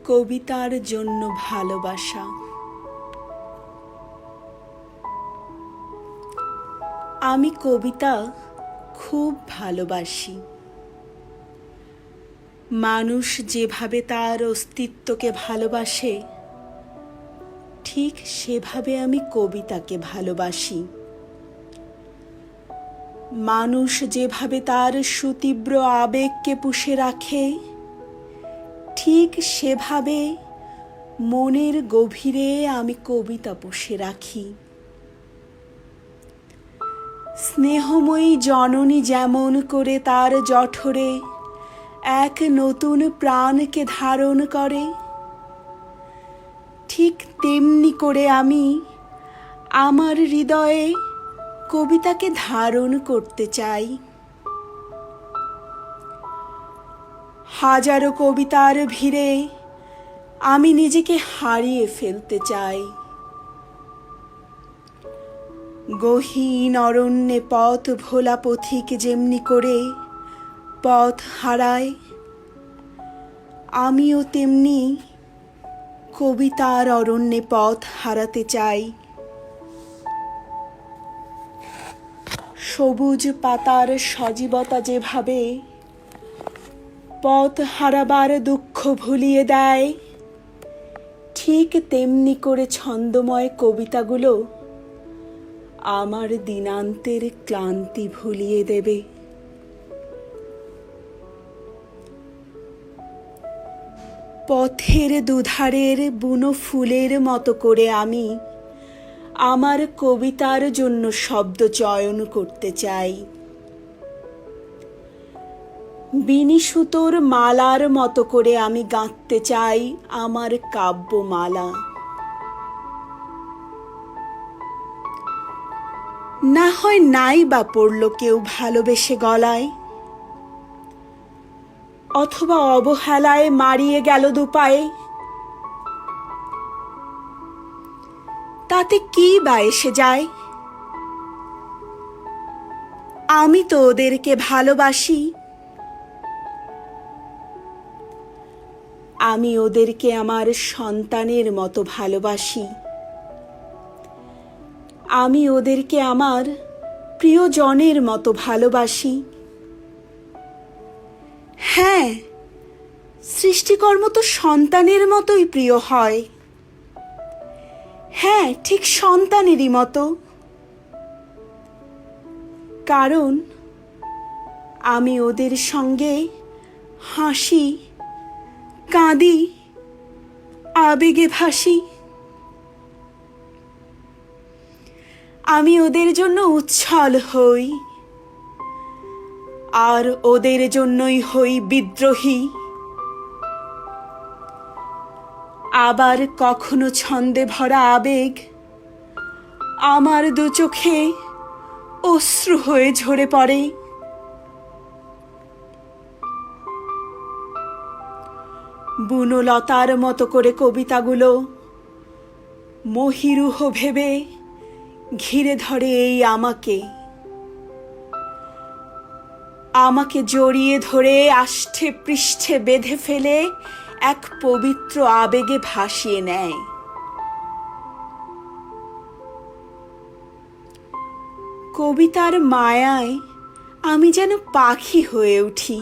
কবিতার জন্য ভালোবাসা। আমি কবিতা খুব ভালোবাসি। মানুষ যেভাবে তার অস্তিত্বকে ভালোবাসে, ঠিক সেভাবে আমি কবিতাকে ভালোবাসি। মানুষ যেভাবে তার সুতীব্র আবেগকে পুষে রাখে, ঠিক সেভাবে মনের গভীরে আমি কবিতা পুষে রাখি। স্নেহময়ী জননী যেমন করে তার জঠরে এক নতুন প্রাণকে ধারণ করে, ঠিক তেমনি করে আমি আমার হৃদয়ে কবিতাকে ধারণ করতে চাই। হাজারো কবিতার ভিড়ে আমি নিজেকে হারিয়ে ফেলতে চাই। গহীন অরণ্যে পথ ভোলা পথিক যেমনি করে পথ হারায়, আমিও তেমনি কবিতার অরণ্যে পথ হারাতে চাই। সবুজ পাতার সজীবতা যেভাবে পথ হারাবার দুঃখ ভুলিয়ে দেয়, ঠিক তেমনি করে ছন্দময় কবিতাগুলো আমার দিনান্তের ক্লান্তি ভুলিয়ে দেবে। পথের দুধারের বুনো ফুলের মতো করে আমি আমার কবিতার জন্য শব্দ চয়ন করতে চাই। বিনি সুতোর মালার মতো করে আমি গাঁথতে চাই আমার কাব্যমালা। না হয় নাই বা পড়ল কেউ ভালোবেসে গলায়, অথবা অবহেলায় মারিয়ে গেল দুপায়ে, তাতে কি বা এসে যায়? আমি তো ওদেরকে ভালোবাসি। আমি ওদেরকে আমার সন্তানের মতো ভালোবাসি। আমি ওদেরকে আমার প্রিয়জনের মতো ভালোবাসি। হ্যাঁ, সৃষ্টিকর্ম তো সন্তানের মতোই প্রিয় হয়। হ্যাঁ, ঠিক সন্তানেরই মতো। কারণ আমি ওদের সঙ্গে হাসি, কাঁদি, আবেগে ভাসি। আমি ওদের জন্য উচ্ছল হই, আর ওদের জন্যই হই বিদ্রোহী। আবার কখনো ছন্দে ভরা আবেগ আমার দু চোখে অশ্রু হয়ে ঝরে পড়ে। বুনো লতার মতো করে কবিতাগুলো মহিরুহ ভেবে ঘিরে ধরে এই আমাকে জড়িয়ে ধরে আষ্ঠে পৃষ্ঠে বেঁধে ফেলে এক পবিত্র আবেগে ভাসিয়ে নেয়। কবিতার মায়ায় আমি যেন পাখি হয়ে উঠি।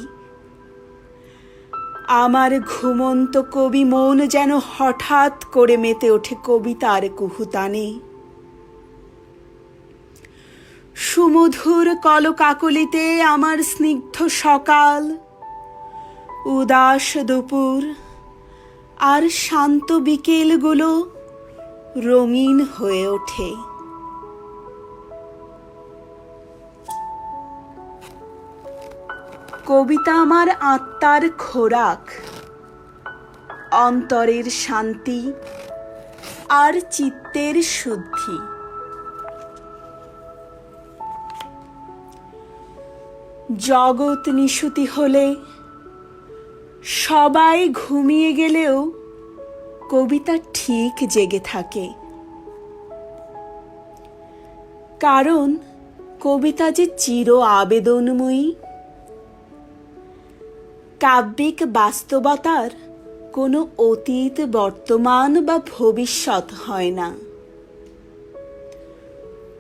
আমার ঘুমন্ত কবি মন যেন হঠাৎ করে মেতে ওঠে কবিতার কুহুতানে। সুমধুর কলকাকলিতে আমার স্নিগ্ধ সকাল, উদাস দুপুর আর শান্ত বিকেলগুলো রঙিন হয়ে ওঠে। কবিতা আমার আত্মার খোরাক, অন্তরের শান্তি আর চিত্তের শুদ্ধি। জগৎ নিশুতি হলে, সবাই ঘুমিয়ে গেলেও কবিতা ঠিক জেগে থাকে। কারণ কবিতা যে চির আবেদনময়ী। কাব্যিক বাস্তবতার কোনো অতীত, বর্তমান বা ভবিষ্যৎ হয় না।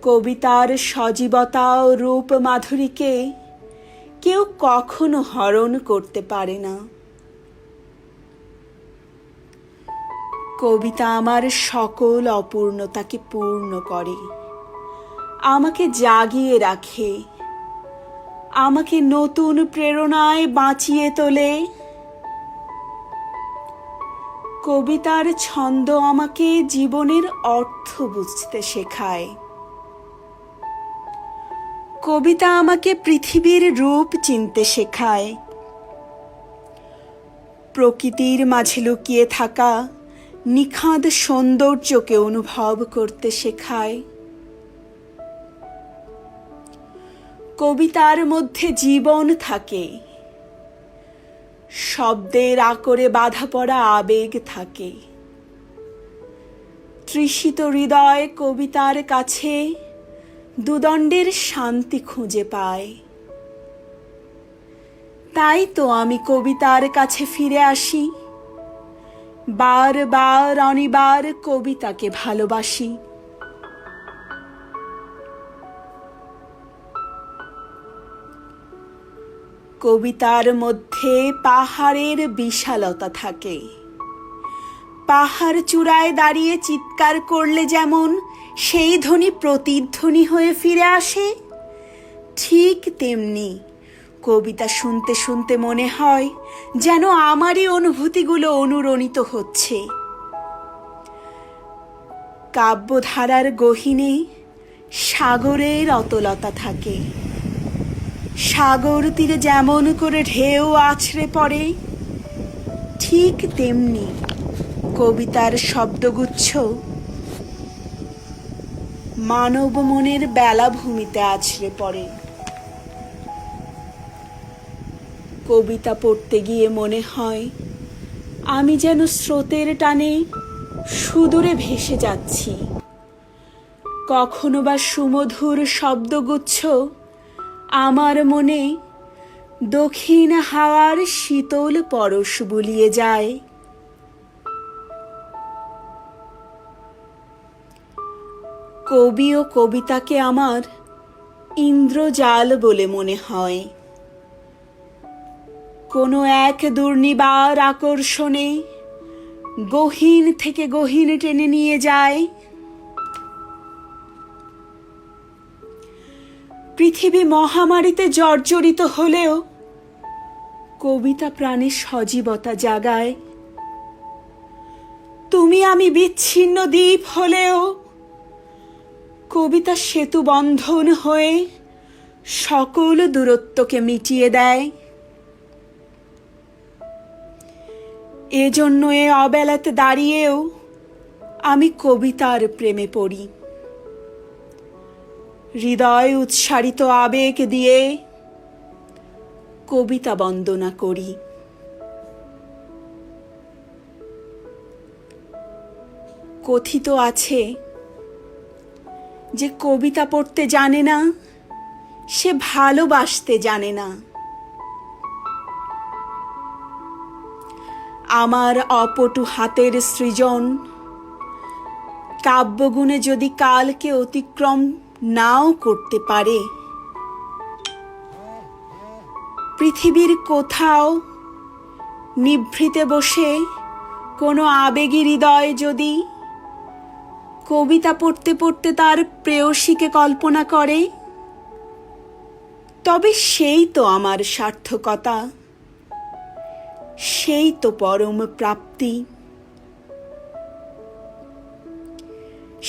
কবিতার সজীবতা ও রূপ মাধুরীকে কেউ কখনো হরণ করতে পারে না। কবিতা আমার সকল অপূর্ণতাকে পূর্ণ করে, আমাকে জাগিয়ে রাখে, আমাকে নতুন প্রেরণায় বাঁচিয়ে তোলে। কবিতার ছন্দ আমাকে জীবনের অর্থ বুঝতে শেখায়। কবিতা আমাকে পৃথিবীর রূপ চিনতে শেখায়, প্রকৃতির মাঝে লুকিয়ে থাকা নিখাদ সৌন্দর্যকে অনুভব করতে শেখায়। কবিতার মধ্যে জীবন থাকে, শব্দের আকরে বাঁধা পড়া আবেগ থাকে। তৃষিত হৃদয় কবিতার কাছে দুদণ্ডের শান্তি খুঁজে পায়। তাই তো আমি কবিতার কাছে ফিরে আসি, বারবার অনিবার কবিতাকে ভালোবাসি। কবিতার মধ্যে পাহাড়ের বিশালতা থাকে। পাহাড় চূড়ায় দাঁড়িয়ে চিৎকার করলে যেমন সেই ধ্বনি প্রতিধ্বনি হয়ে ফিরে আসে, ঠিক তেমনি কবিতা শুনতে শুনতে মনে হয় যেন আমারই অনুভূতিগুলো অনুরণিত হচ্ছে। কাব্যধারার গহীনে সাগরের অতলতা থাকে। সাগর তীরে যেমন করে ঢেউ আছড়ে পড়ে, ঠিক তেমনি কবিতার শব্দগুচ্ছ মানব মনের বেলাভূমিতে আছড়ে পড়ে। কবিতা পড়তে গিয়ে মনে হয় আমি যেন স্রোতের টানে সুদূরে ভেসে যাচ্ছি। কখনো বা সুমধুর শব্দগুচ্ছ আমার মনে দক্ষিণ হাওয়ার শীতল পরশ বুলিয়ে যায়। কবি ও কবিতাকে আমার ইন্দ্রজাল বলে মনে হয়। কোনো এক দুর্নিবার আকর্ষণে গহীন থেকে গহীন টেনে নিয়ে যায়। পৃথিবী মহামারীতে জর্জরিত হলেও কবিতা প্রাণে সজীবতা জাগায়। তুমি আমি বিচ্ছিন্ন দ্বীপ হলেও কবিতা সেতু বন্ধন হয়ে সকল দূরত্বকে মিটিয়ে দেয়। এজন্য এ অবেলাতে দাঁড়িয়েও আমি কবিতার প্রেমে পড়ি। হৃদয় উৎসারিত আবেগ দিয়ে কবিতা বন্দনা করি। কথিত আছে যে কবিতা পড়তে জানে না সে ভালোবাসতে জানে না। আমার অপটু হাতের সৃজন কাব্যগুণে যদি কালকে অতিক্রম নাও করতে পারে, পৃথিবীর কোথাও নিভৃতে বসে কোনো আবেগী হৃদয় যদি কবিতা পড়তে পড়তে তার প্রেয়সীকে কল্পনা করে, তবে সেই তো আমার সার্থকতা, সেই তো পরম প্রাপ্তি।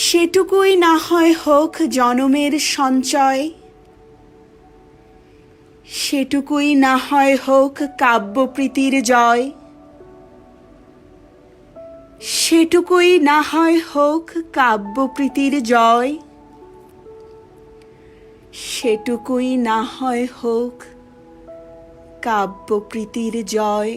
সেটুকুই না হয় হোক জনমের সঞ্চয়, সেটুকুই না হয় হোক কাব্যপ্রীতির জয়, সেটুকুই না হয় হোক কাব্যপ্রীতির জয়, সেটুকুই না হয় হোক কাব্যপ্রীতির জয়।